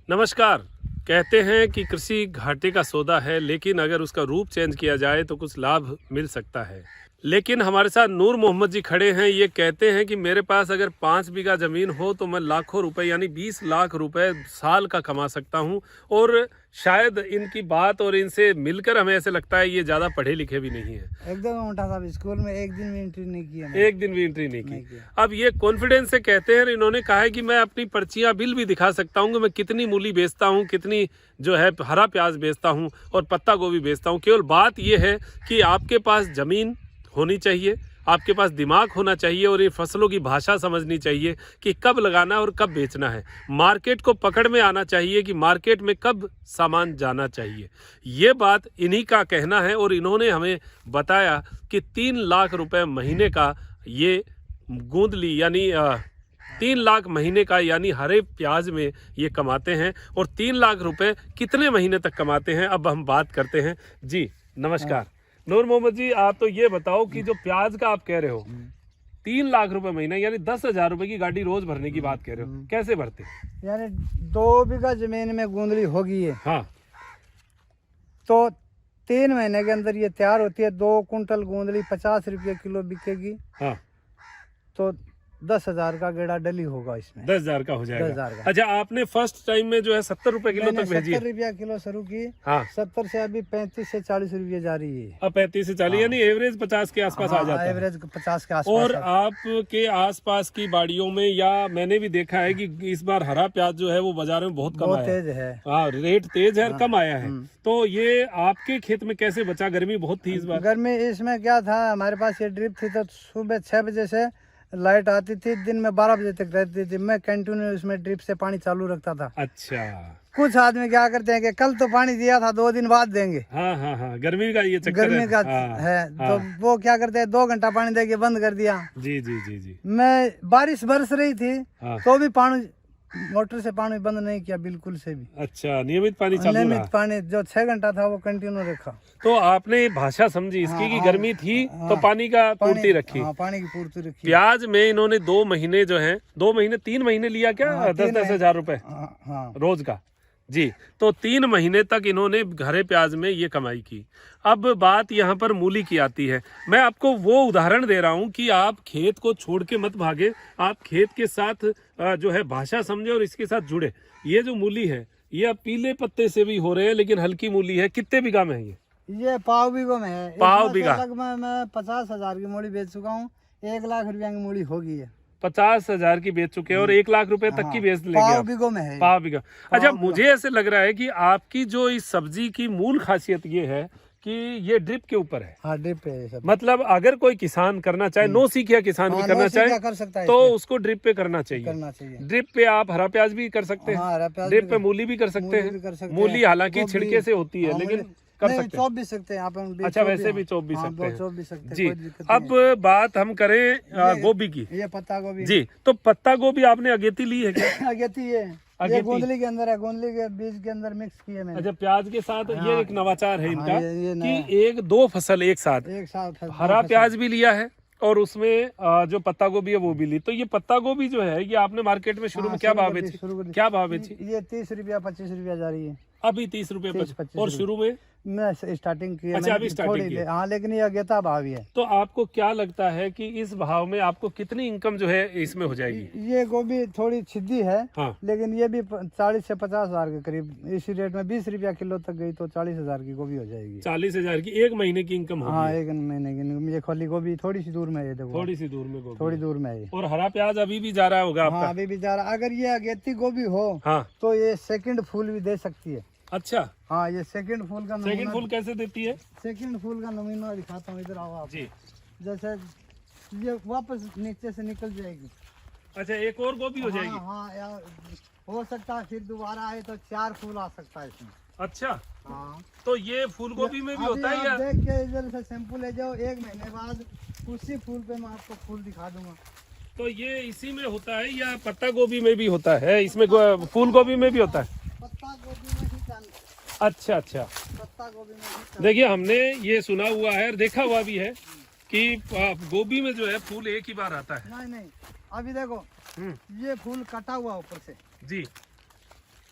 नमस्कार। कहते हैं कि कृषि घाटे का सौदा है, लेकिन अगर उसका रूप चेंज किया जाए तो कुछ लाभ मिल सकता है। लेकिन हमारे साथ नूर मोहम्मद जी खड़े हैं। ये कहते हैं कि मेरे पास अगर 5 बीघा ज़मीन हो तो मैं लाखों रुपए यानी 20 लाख रुपए साल का कमा सकता हूं। और शायद इनकी बात और इनसे मिलकर हमें ऐसे लगता है ये ज़्यादा पढ़े लिखे भी नहीं है। एकदम मोटा साहब, स्कूल में एक दिन भी एंट्री नहीं किया। एक दिन भी एंट्री नहीं नहीं की। किया। अब ये कॉन्फिडेंस से कहते हैं, इन्होंने कहा है कि मैं अपनी पर्चियां बिल भी दिखा सकता हूं कि मैं कितनी मूली बेचता हूं, कितनी जो है हरा प्याज बेचता हूं और पत्ता गोभी बेचता हूं। केवल बात यह है कि आपके पास ज़मीन होनी चाहिए, आपके पास दिमाग होना चाहिए और ये फसलों की भाषा समझनी चाहिए कि कब लगाना है और कब बेचना है। मार्केट को पकड़ में आना चाहिए कि मार्केट में कब सामान जाना चाहिए। ये बात इन्हीं का कहना है और इन्होंने हमें बताया कि 3 लाख रुपए महीने का ये गोंदली यानी 3 लाख महीने का यानी हरे प्याज में ये कमाते हैं। और 3 लाख रुपए कितने महीने तक कमाते हैं अब हम बात करते हैं। जी नमस्कार नूर मोहम्मद जी, आप तो ये बताओ कि जो प्याज का आप कह रहे हो 3 लाख रुपए महीना यानी 10,000 रुपए की गाड़ी रोज भरने की बात कह रहे हो, कैसे भरते? यानी 2 बीघा जमीन में गोंदली होगी है। हाँ, तो 3 महीने के अंदर ये तैयार होती है। 2 कुंटल गोंदली 50 रुपये किलो बिकेगी। हाँ, तो 10,000 का गेड़ा डली होगा इसमें। 10,000 का हो जाएगा। 10,000 का। अच्छा, आपने फर्स्ट टाइम में जो है 70 रुपए किलो तक भेजी है? 70 रुपया किलो शुरू की। हाँ, 70 से अभी 35 से 40 रुपये जा रही है। अब 35 से 40 यानी एवरेज 50 के आसपास आ जाता है। एवरेज 50 के आसपास। और आपके आसपास की बाड़ियों में या मैंने भी देखा है कि इस बार हरा प्याज जो है वो बाजार में बहुत कम आया है। तेज है। हाँ, रेट तेज है और कम आया है। तो ये आपके खेत में कैसे बचा? गर्मी बहुत थी इस बार। गर्मी इसमें क्या था, हमारे पास ये ड्रिप थी तो सुबह 6 बजे से लाइट आती थी, दिन में 12 बजे तक रहती थी। मैं कंटिन्यू इसमें ड्रिप से पानी चालू रखता था। अच्छा। कुछ आदमी क्या करते हैं कि कल तो पानी दिया था, 2 दिन बाद देंगे। हाँ हाँ हाँ, गर्मी का ये चक्कर गर्मी का हाँ, है। हाँ, तो वो क्या करते हैं, 2 घंटा पानी देके बंद कर दिया। जी जी जी जी। मैं बारिश बरस रही थी हाँ। तो भी पानी, मोटर से पानी बंद नहीं किया बिल्कुल से भी। अच्छा, नियमित पानी चालू रहा। नियमित पानी जो 6 घंटा था वो कंटिन्यू रखा। तो आपने भाषा समझी इसकी कि गर्मी थी तो पानी का पूर्ति रखी। पानी की पूर्ति रखी। प्याज में इन्होंने 2 महीने जो है 2 महीने 3 महीने लिया क्या? 10-10 हजार रुपए रोज का। जी, तो 3 महीने तक इन्होंने हरे प्याज में ये कमाई की। अब बात यहाँ पर मूली की आती है। मैं आपको वो उदाहरण दे रहा हूँ कि आप खेत को छोड़ के मत भागे, आप खेत के साथ जो है भाषा समझे और इसके साथ जुड़े। ये जो मूली है ये अब पीले पत्ते से भी हो रहे हैं, लेकिन हल्की मूली है। कितने बीघा में है ये 1.5 बीघा में है। पाव बीघा। लगभग मैं 50,000 की मूली बेच चुका हूँ। 1 लाख रुपया की मूली होगी है। 50,000 की बेच चुके हैं और 1 लाख रुपए तक की बेच लेंगे। 1.5 बीघा में है। 1.5 बीघा। अच्छा, मुझे ऐसे लग रहा है कि आपकी जो इस सब्जी की मूल खासियत ये है कि ये ड्रिप के ऊपर है। हाँ, ड्रिप पे है सब। मतलब अगर कोई किसान करना चाहे, नो सीखिया किसान भी करना चाहे कर सकता है तो उसको ड्रिप पे करना चाहिए। ड्रिप पे आप हरा प्याज भी कर सकते हैं, ड्रिप पे मूली भी कर सकते हैं। मूली हालांकि छिड़के से होती है लेकिन कर सकते हैं, चौप भी सकते हैं आप। अच्छा, वैसे भी चौप भी सकते हैं। जी, जी, अब बात हम करें गोभी की। ये पत्ता गोभी। जी, तो पत्ता गोभी आपने अगेती ली है क्या? अगेती है। ये गोंदली के अंदर है, गोंदली के बीज के अंदर मिक्स किए मैंने। अच्छा, प्याज के साथ ये एक नवाचार है इनका ये कि 1-2 फसल एक साथ हरा प्याज भी लिया है और उसमें जो पत्ता गोभी है वो भी ली। तो ये पत्ता गोभी जो है ये आपने मार्केट में शुरू में क्या भाव बेची? क्या भाव बेची? ये 30 रुपया 25 रुपया जा रही है अभी 30 रुपए 25 और शुरू में मैं स्टार्टिंग की। अच्छा, अभी स्टार्टिंग की। हाँ, लेकिन ये अगेता भाव ही है। तो आपको क्या लगता है कि इस भाव में आपको कितनी इनकम जो है इसमें हो जाएगी? ये गोभी थोड़ी छिद्दी है। हाँ। लेकिन ये भी 40 से 50,000 के करीब इसी रेट में 20 रुपया किलो तक गई तो 40,000 की गोभी हो जाएगी। 40,000 की 1 महीने की इनकम होगी। हाँ, 1 महीने की। ये खोली गोभी थोड़ी सी दूर में है, देखो थोड़ी सी दूर में गोभी, थोड़ी दूर में है। और हरा प्याज अभी भी जा रहा होगा आपका? हाँ, अभी भी जा रहा। अगर ये अगेती गोभी हो तो ये सेकंड फूल भी दे सकती है। अच्छा, हाँ, ये सेकंड फूल का सेकंड फूल कैसे देती है? सेकंड फूल का नमूना दिखाता हूँ, इधर आओ आप। जी, जैसे ये वापस नीचे से निकल जाएगी। अच्छा, एक और गोभी हो जाएगी? हाँ, हो सकता है फिर दोबारा आए तो 4 फूल आ सकता है इसमें। अच्छा, हाँ, तो ये फूल गोभी में भी होता है या? देख के इधर से सैंपल ले जाओ, 1 महीने बाद उसी फूल पे मैं आपको फूल दिखा दूंगा। तो ये इसी में होता है या पत्ता गोभी में भी होता है? इसमें फूल गोभी में भी होता है? पत्ता गोभी में ही अच्छा अच्छा, पत्ता गोभी में। देखिए, हमने ये सुना हुआ है और देखा हुआ भी है कि गोभी में जो है फूल एक ही बार आता है। नहीं, अभी देखो ये फूल कटा हुआ ऊपर से। जी,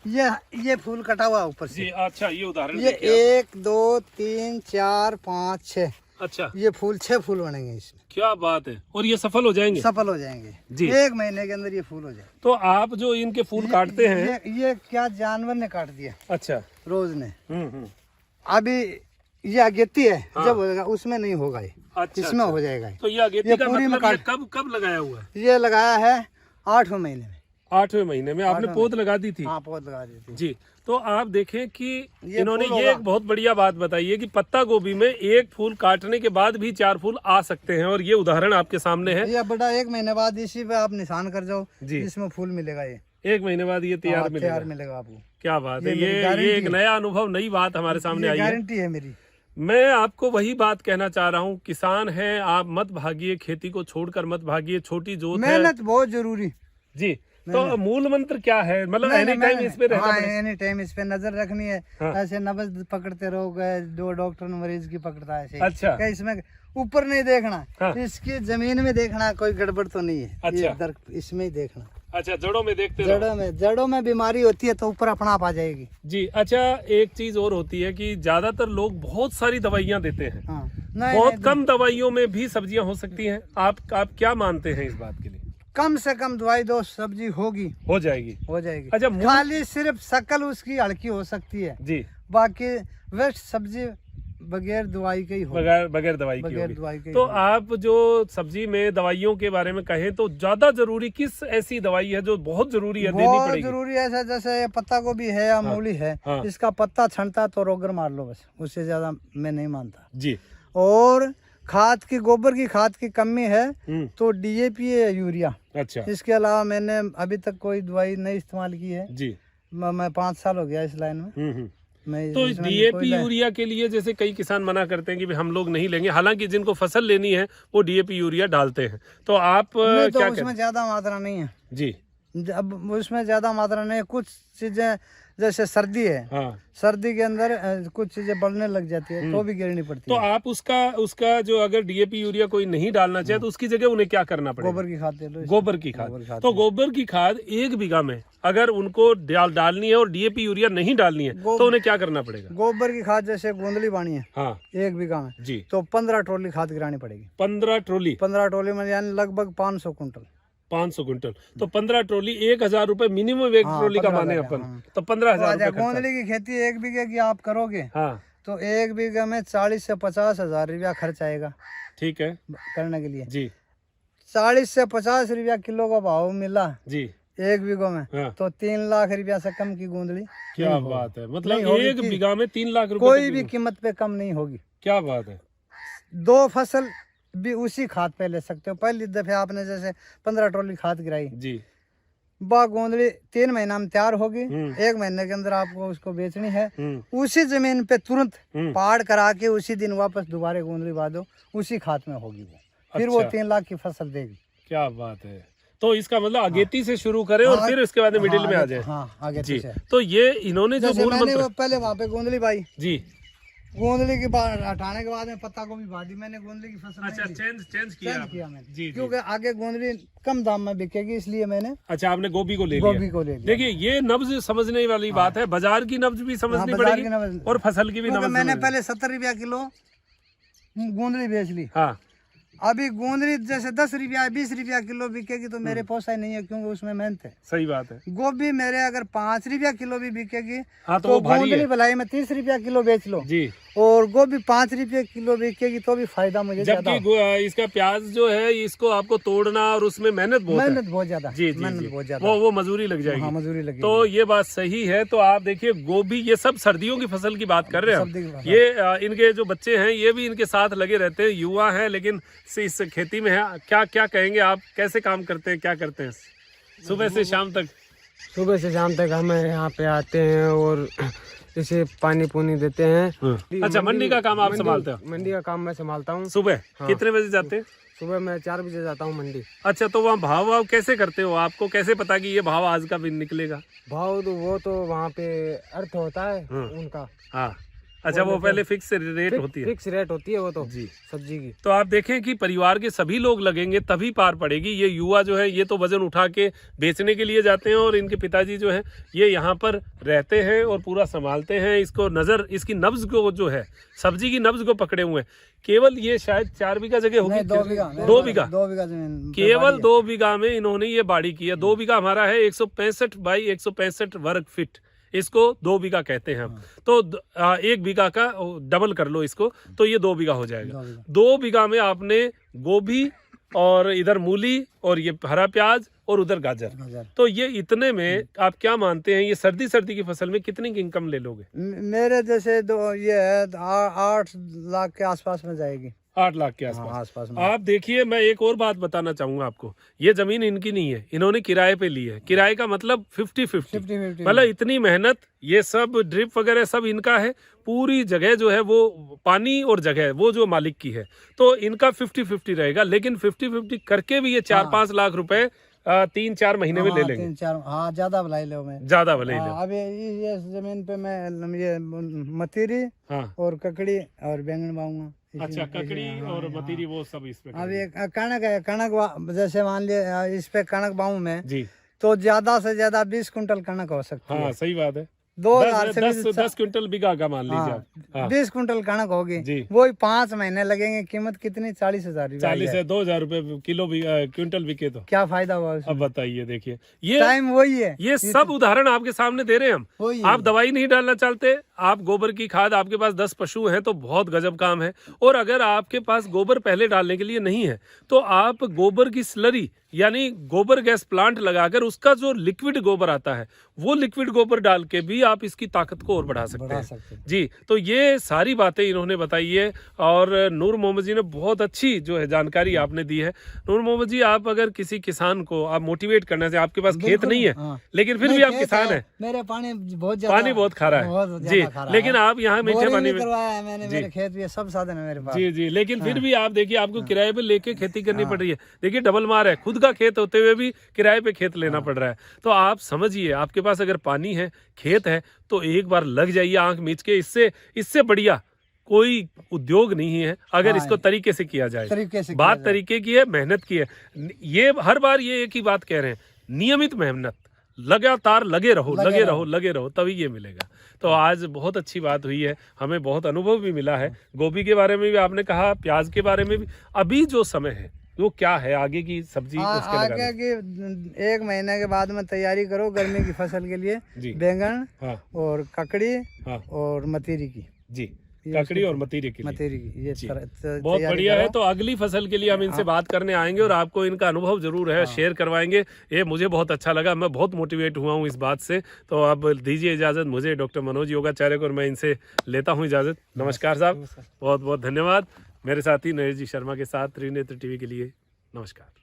ये फूल कटा हुआ ऊपर जी। से। अच्छा, ये उदाहरण ये देखिए आप। 1 2 3 4 5 6 अच्छा, ये फूल 6 फूल बनेंगे इसमें। क्या बात है। और ये सफल हो जाएंगे? सफल हो जाएंगे जी। 1 महीने के अंदर ये फूल हो जाएंगे। तो आप जो इनके फूल काटते हैं, ये क्या जानवर ने काट दिया, अच्छा, रोज ने। हम्म, अभी ये अगेती है, हाँ। जब होगा उसमें नहीं होगा ये, अच्छा, इसमें अच्छा। हो जाएगा ये। तो ये अगेती ये का पूरी में मतलब ये काट- कब लगाया हुआ है? ये लगाया है 8वें महीने में। 8वें महीने में आपने 8वें पौध लगा दी थी? हाँ, पौध लगा दी थी। जी। तो आप देखें कि ये इन्होंने फूल ये होगा। एक बहुत बढ़िया बात बताई है कि पत्ता गोभी में एक फूल काटने के बाद भी 4 फूल आ सकते हैं, और ये उदाहरण आपके सामने है। ये बड़ा 1 महीने बाद इसी पे आप निशान कर जाओ जी। इसमें फूल मिलेगा। ये 1 महीने बाद ये तैयार मिलेगा। तैयार मिलेगा आपको। क्या बात है। ये मेरी ये गारंटी एक है। नया अनुभव, नई बात हमारे सामने आई है। गारंटी है मेरी। मैं आपको वही बात कहना चाह रहा हूँ, किसान हैं आप, मत भागिए, खेती को छोड़कर मत भागिए, छोटी जोत है। मेहनत बहुत जरूरी। जी। तो मूल मंत्र क्या है, मतलब एनी टाइम इस पे रहना पड़ेगा? एनी टाइम इस पे नजर रखनी है। हाँ। ऐसे नब्ज पकड़ते रहो गए, जो डॉक्टर मरीज की पकड़ता है ऐसे। अच्छा। क्या इसमें ऊपर नहीं देखना, हाँ। इसकी जमीन में देखना, कोई गड़बड़ तो नहीं है। अच्छा। ये इसमें ही देखना। अच्छा, जड़ों में देखते रहो। जड़ों में बीमारी होती है तो ऊपर अपना आप आ जाएगी। जी। अच्छा, एक चीज और होती है कि ज्यादातर लोग बहुत सारी दवाइयाँ देते हैं, हाँ। बहुत कम दवाइयों में भी सब्जियां हो सकती हैं। आप क्या मानते हैं इस बात के लिए? कम से कम दवाई दो, सब्जी होगी, हो जाएगी। हो जाएगी। अच्छा, खाली सिर्फ शकल उसकी हल्की हो सकती है, जी, बाकी वेस्ट सब्जी बगैर दवाई के ही होगी। बगैर दवाई की बगैर होगी। दवाई के ही तो होगी। आप जो सब्जी में दवाइयों के बारे में कहें तो ज्यादा जरूरी किस ऐसी दवाई है जो बहुत जरूरी है, देनी बहुत पड़ेगी? जरूरी है। ऐसा जैसे ये पत्ता गोभी है या मूली है, हाँ। इसका पत्ता छंटता तो रोगर मार लो बस, उससे ज्यादा मैं नहीं मानता। जी। और खाद की, गोबर की खाद की कमी है हम्म, तो डीएपी या यूरिया। अच्छा, इसके अलावा मैंने अभी तक कोई दवाई नहीं इस्तेमाल की है। जी। मैं 5 साल हो गया इस लाइन में। हम्म। मैं तो इसमें डीएपी कोई लाइन- यूरिया के लिए जैसे कई किसान मना करते हैं कि भाई हम लोग नहीं लेंगे, हालांकि जिनको फसल लेनी है वो डीएपी यूरिया डालते हैं। तो आप नहीं, तो क्या उसमें कहते ज्यादा मात्रा नहीं है। जी। अब उसमें ज्यादा मात्रा नहीं है। कुछ चीजें जैसे सर्दी है, हाँ। सर्दी के अंदर कुछ चीजें बढ़ने लग जाती है तो भी गिरनी पड़ती तो है। आप उसका जो अगर डीएपी यूरिया कोई नहीं डालना चाहे तो उसकी जगह उन्हें क्या करना पड़ेगा? गोबर की खाद दे लो इसमें। गोबर की गोबर खाद। खाद तो गोबर की खाद 1 बीघा में अगर उनको डालनी है और डीएपी यूरिया नहीं डालनी है तो उन्हें क्या करना पड़ेगा? गोबर की खाद जैसे गोंदली बानी है हाँ 1 बीघा में, जी। तो 15 ट्रॉली खाद गिरानी पड़ेगी। 15 ट्रॉली? 15 ट्रॉली में यानी लगभग 500 कुंटल। 500 क्विंटल। तो 15 ट्रॉली 1000 रुपए मिनिमम, एक हाँ, ट्रॉली का 15,000 माने का, अपन, हाँ। तो 15,000 रुपए खर्चा। गोंदली की खेती 1 बीघे की आप करोगे हाँ तो 1 बीघे में 40 से 50 हजार रुपया खर्च आएगा ठीक है करने के लिए। जी 40 से 50 रुपया किलो का भाव मिला जी। 1 बीघो में, हाँ। तो 3 लाख रुपया से कम की गोंदली क्या नहीं होगी। बात है, नहीं मतलब होगी 1 कि बीघा में 3 लाख रुपए कोई तक भी की- कीमत पे कम नहीं होगी। क्या बात है। 2 फसल भी उसी खाद पे ले सकते हो। पहली दफे आपने जैसे 15 ट्रॉली खाद गिराई, जी बा गोंदली 3 महीना में तैयार होगी, हम्म। 1 महीने के अंदर आपको उसको बेचनी है। हम्म उसी जमीन पे तुरंत हम्म। पाड़ करा के उसी दिन वापस दोबारा गोंदली बा दो, उसी खाद में होगी वो, फिर वो अच्छा। 3 लाख की फसल देगी। क्या बात है। तो इसका मतलब अगेती से शुरू करें और हाँ, फिर उसके बाद मिडिल हाँ, में आ आगे- जाए। हाँ आगे जी। से। तो ये इन्होंने जो जैसे मूल मैंने मंत्र, वो पहले वहाँ पे गोंदली बाई, जी गोंदली के बाद हटाने के बाद में पत्ता को भी बा दी मैंने, गोंदली की फसल अच्छा नहीं दी। चेंज चेंज किया किया मैंने, जी जी। क्योंकि आगे गोंदली कम दाम में बिकेगी इसलिए मैंने अच्छा आपने गोभी को ले गोभी लिया। को ले लिया। देखिए ये नब्ज समझने वाली बात है, बाजार की नब्ज भी समझनी हाँ, बाजार की पड़ेगी नब्ज। और फसल की भी क्योंकि नब्ज मैंने समझनी। पहले 70 रुपया किलो गोंदली बेच ली, हाँ अभी गोंदली जैसे 10 रुपया 20 रुपया किलो बिकेगी तो मेरे पोसाई नहीं है, क्योंकि उसमें मेहनत है। सही बात है। गोभी मेरे अगर 5 रुपया किलो भी बिकेगी हाँ तो तो वो भारी गोंदली है भलाई में 30 रुपया किलो बेच लो, जी। और गोभी 5 रुपये किलो बिकेगी तो भी फायदा मुझे ज्यादा जबकि इसका प्याज जो है इसको आपको तोड़ना और उसमें मेहनत बहुत है। मेहनत बहुत ज्यादा, जी जी मेहनत जी। बहुत ज्यादा। वो मजूरी लग जाएगी। हाँ मजदूरी लगी। तो ये बात सही है। तो आप देखिए गोभी, ये सब सर्दियों की फसल की बात कर रहे हैं सर्दी की हम। फसल। ये इनके जो बच्चे हैं ये भी इनके साथ लगे रहते हैं, युवा हैं लेकिन इस खेती में है। क्या क्या कहेंगे आप, कैसे काम करते हैं, क्या करते हैं सुबह से शाम तक? सुबह से शाम तक हम यहाँ पे आते हैं और इसे पानी पुनी देते हैं। अच्छा मंडी का काम आप संभालते हो? मंडी का काम मैं संभालता हूँ। सुबह हाँ। कितने बजे जाते हैं? सुबह मैं 4 बजे जाता हूँ मंडी। अच्छा तो वहाँ भाव कैसे करते हो? आपको कैसे पता कि ये भाव आज का भी निकलेगा? भाव तो वो तो वहाँ पे अर्थ होता है हाँ। उनका। हाँ अच्छा, वो पहले फिक्स रेट होती है। फिक्स रेट होती है वो तो जी। सब्जी की। तो आप देखें कि परिवार के सभी लोग लगेंगे तभी पार पड़ेगी। ये युवा जो है ये तो वजन उठा के बेचने के लिए जाते हैं और इनके पिताजी जो है ये यहाँ पर रहते हैं और पूरा संभालते हैं इसको, नजर इसकी नब्ज को जो है सब्जी की नब्ज को पकड़े हुए हैं। केवल ये शायद 4 बीघा जगह होगी, 2 बीघा 2 बीघा 2 बीघा जमीन केवल 2 बीघा में इन्होंने ये बाड़ी की है। 2 बीघा हमारा है 165 बाई 165 वर्ग फीट, इसको 2 बीघा कहते हैं हम। तो 1 बीघा का डबल कर लो इसको तो ये 2 बीघा हो जाएगा। 2 बीघा में आपने गोभी और इधर मूली और ये हरा प्याज और उधर गाजर, तो ये इतने में आप क्या मानते हैं ये सर्दी की फसल में कितनी की इनकम ले लोगे? मेरे जैसे ये है 8 लाख के आसपास में जाएगी। 8 लाख के आसपास। आसपास में। आप देखिए, मैं एक और बात बताना चाहूंगा आपको, ये जमीन इनकी नहीं है, इन्होंने किराए पे ली है। किराए का मतलब 50-50, मतलब इतनी मेहनत, ये सब ड्रिप वगैरह सब इनका है। पूरी जगह जो है वो पानी और जगह वो जो मालिक की है, तो इनका 50-50 रहेगा। लेकिन 50-50 करके भी ये 4-5 लाख रुपए 3-4 महीने में ले लेंगे। 3-4 ज्यादा भलाई लो मैं, ज्यादा भले लो। अब ये जमीन पे मैं ये मतीरी और ककड़ी और बैंगन बाऊंगा। अच्छा, ककड़ी और मतीरी वो सब इसमें। अब ये कणक है, कणक जैसे मान लिया इस पे कणक बाऊं मैं जी, तो ज्यादा से ज्यादा 20 कुंटल कणक हो सकती है। हाँ सही बात है। 10 क्विंटल बीघा का मान लीजिए आप। हाँ। 20 कुंटल कणक होगी जी। वो 5 महीने लगेंगे। कीमत कितनी? 40,000। 40 से 2,000 रुपए किलो क्विंटल बिके तो क्या फायदा हुआ उसमें? अब बताइए, देखिए ये टाइम वही है। ये सब उदाहरण आपके सामने दे रहे हैं हम। वही आप दवाई नहीं डालना चाहते, आप गोबर की खाद, आपके पास 10 पशु हैं तो बहुत गजब काम है। और अगर आपके पास गोबर पहले डालने के लिए नहीं है तो आप गोबर की स्लरी यानी गोबर गैस प्लांट लगाकर उसका जो लिक्विड गोबर आता है वो लिक्विड गोबर डाल के भी आप इसकी ताकत को और बढ़ा सकते हैं। जी, तो ये सारी बातें इन्होंने बताई है और नूर मोहम्मद जी ने बहुत अच्छी जो है जानकारी आपने दी है। नूर मोहम्मद जी, आप अगर किसी किसान को आप मोटिवेट करना चाहिए, आपके पास खेत नहीं है लेकिन फिर भी आप किसान है, मेरे पानी बहुत खारा है जी, लेकिन आप यहाँ मीठे पानी में मैंने मेरे खेत भी सब साधन है मेरे पास। जी जी, लेकिन फिर भी आप देखिए आपको किराए पे लेके खेती करनी पड़ रही है। देखिए डबल मार है, खुद का खेत होते हुए भी किराए पे खेत लेना पड़ रहा है। तो आप समझिए, आपके पास अगर पानी है, खेत है, तो एक बार लग जाइए आंख मीच के। इससे बढ़िया कोई उद्योग नहीं है अगर इसको तरीके से किया जाए। बात तरीके की है, मेहनत की है। ये हर बार ये एक ही बात कह रहे हैं, नियमित मेहनत, लगातार लगे रहो तभी ये मिलेगा। तो आज बहुत अच्छी बात हुई है, हमें बहुत अनुभव भी मिला है। गोभी के बारे में भी आपने कहा, प्याज के बारे में भी। अभी जो समय है वो क्या है आगे की सब्जी उसके आगे की 1 महीने के बाद में तैयारी करो गर्मी की फसल के लिए। बैंगन और ककड़ी और मतीरी की। जी, ककड़ी और मतीरी की ये बहुत बढ़िया है। तो अगली फसल के लिए हम इनसे बात करने आएंगे और आपको इनका अनुभव जरूर है शेयर करवाएंगे। ये मुझे बहुत अच्छा लगा, मैं बहुत मोटिवेट हुआ हूँ इस बात से। तो अब दीजिए इजाजत मुझे, डॉक्टर मनोज योगाचार्य को, और मैं इनसे लेता हूँ इजाजत। नमस्कार साहब, बहुत बहुत धन्यवाद। मेरे साथी नरेश जी शर्मा के साथ त्रिनेत्र टीवी के लिए नमस्कार।